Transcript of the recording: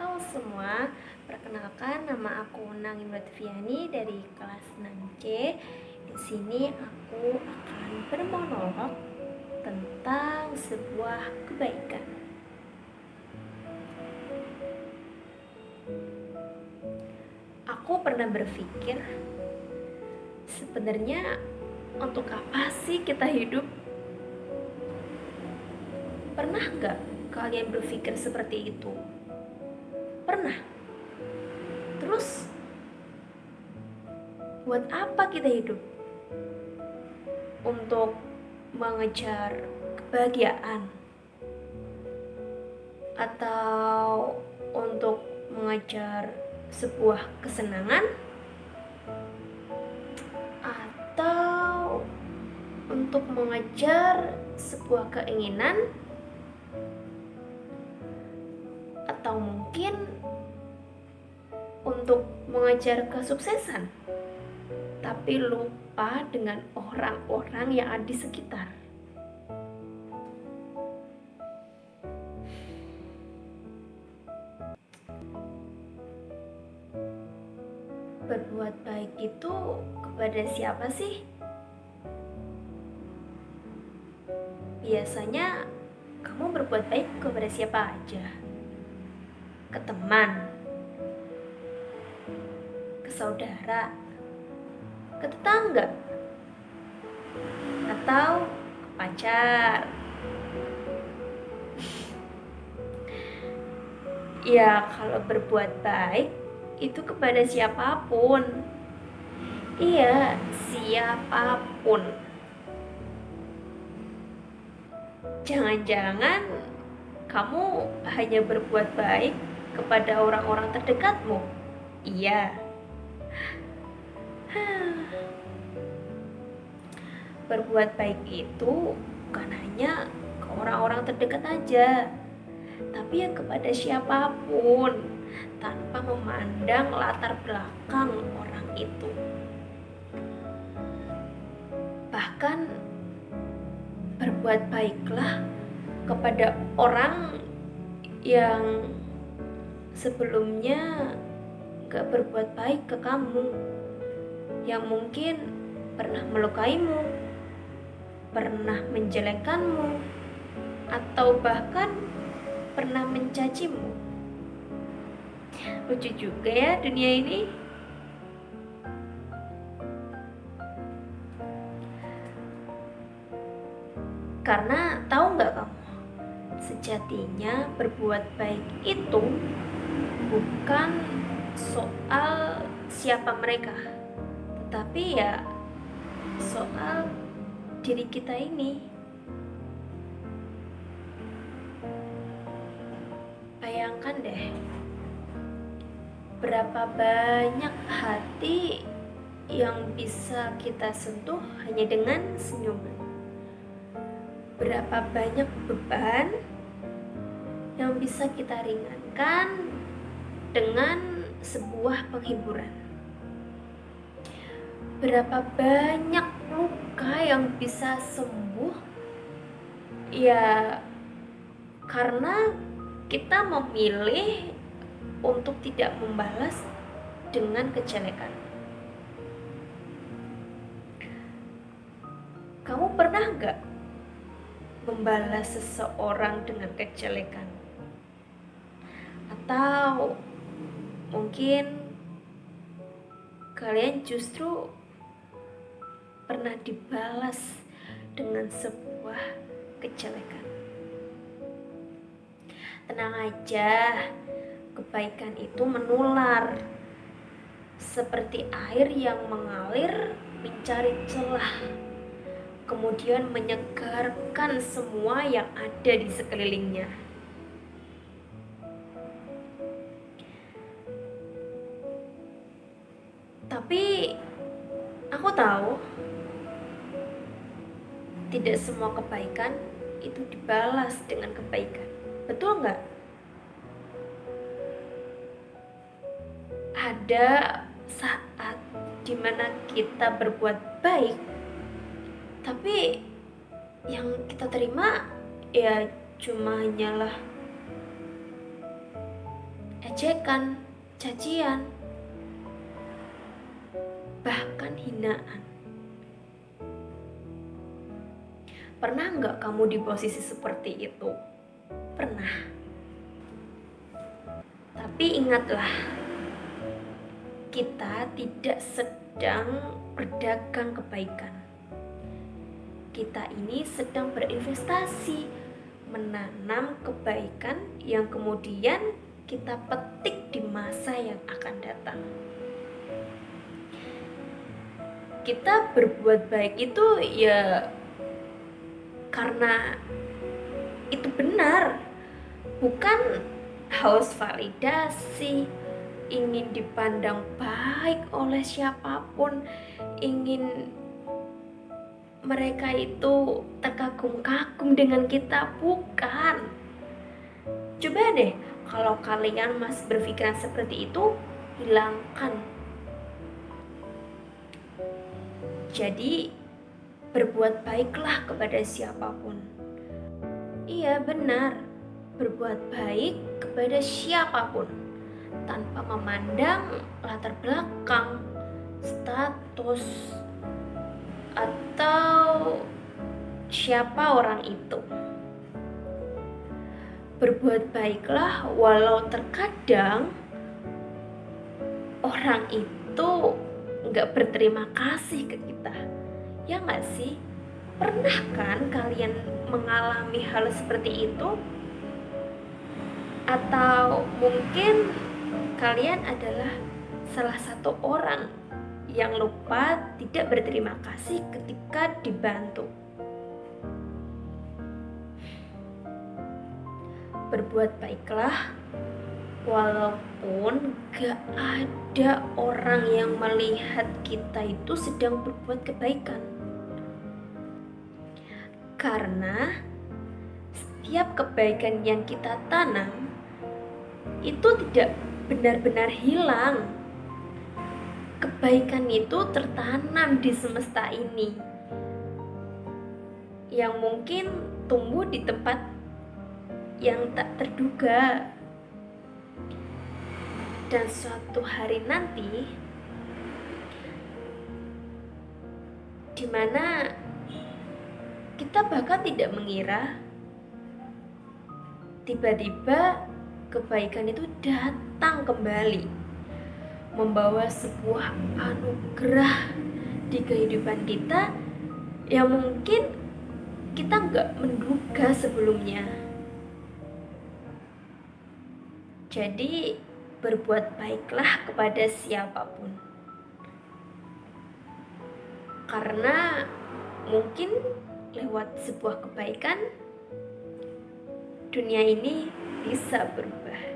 Halo semua, perkenalkan nama aku Nangin Lutfiani dari kelas 6C. Di sini aku akan bermonolog tentang sebuah kebaikan. Aku pernah berpikir, sebenarnya untuk apa sih kita hidup? Pernah gak kalian berpikir seperti itu? Pernah? Terus, buat apa kita hidup? Untuk mengejar kebahagiaan? Atau untuk mengejar sebuah kesenangan? Atau untuk mengejar sebuah keinginan? Atau mungkin untuk mengejar kesuksesan, tapi lupa dengan orang-orang yang ada di sekitar. Berbuat baik itu kepada siapa sih? Biasanya kamu berbuat baik kepada siapa aja? Ke teman, ke saudara, ke tetangga, atau ke pacar. Ya, kalau berbuat baik itu kepada siapapun. Iya, siapapun. Jangan-jangan kamu hanya berbuat baik kepada orang-orang terdekatmu. Iya. Berbuat baik itu bukan hanya ke orang-orang terdekat aja, tapi yang kepada siapapun, tanpa memandang latar belakang orang itu. Bahkan berbuat baiklah kepada orang yang sebelumnya gak berbuat baik ke kamu, yang mungkin pernah melukaimu, pernah menjelekkanmu, atau bahkan pernah mencacimu. Lucu juga ya dunia ini. Karena tahu nggak kamu, sejatinya berbuat baik itu bukan soal siapa mereka, tetapi ya soal diri kita ini. Bayangkan deh, berapa banyak hati yang bisa kita sentuh hanya dengan senyuman. Berapa banyak beban yang bisa kita ringankan dengan sebuah penghiburan. Berapa banyak luka yang bisa sembuh ya karena kita memilih untuk tidak membalas dengan kejelekan. Kamu pernah gak membalas seseorang dengan kejelekan? Atau mungkin kalian justru pernah dibalas dengan sebuah kejelekan? Tenang aja, kebaikan itu menular seperti air yang mengalir mencari celah, kemudian menyegarkan semua yang ada di sekelilingnya. Tapi aku tahu tidak semua kebaikan itu dibalas dengan kebaikan. Betul nggak? Ada saat dimana kita berbuat baik, tapi yang kita terima ya cuma hanyalah ejekan, cacian, bahkan hinaan. Pernah nggak kamu di posisi seperti itu? Pernah. Tapi ingatlah, kita tidak sedang berdagang kebaikan. Kita ini sedang berinvestasi, menanam kebaikan yang kemudian kita petik di masa yang akan datang. Kita berbuat baik itu ya karena itu benar, bukan haus validasi, ingin dipandang baik oleh siapapun, ingin mereka itu terkagum-kagum dengan kita, bukan. Coba deh, kalau kalian masih berpikiran seperti itu, hilangkan. Jadi, berbuat baiklah kepada siapapun. Iya, benar. Berbuat baik kepada siapapun tanpa memandang latar belakang, status, atau siapa orang itu. Berbuat baiklah walau terkadang orang itu nggak berterima kasih ke kita. Ya nggak sih? Pernah kan kalian mengalami hal seperti itu? Atau mungkin kalian adalah salah satu orang yang lupa tidak berterima kasih ketika dibantu. Berbuat baiklah walaupun gak ada orang yang melihat kita itu sedang berbuat kebaikan. Karena setiap kebaikan yang kita tanam itu tidak benar-benar hilang. Kebaikan itu tertanam di semesta ini, yang mungkin tumbuh di tempat yang tak terduga. Dan suatu hari nanti, di mana kita bahkan tidak mengira, tiba-tiba kebaikan itu datang kembali, membawa sebuah anugerah di kehidupan kita yang mungkin kita nggak menduga sebelumnya. Jadi berbuat baiklah kepada siapapun, karena mungkin lewat sebuah kebaikan dunia ini bisa berubah.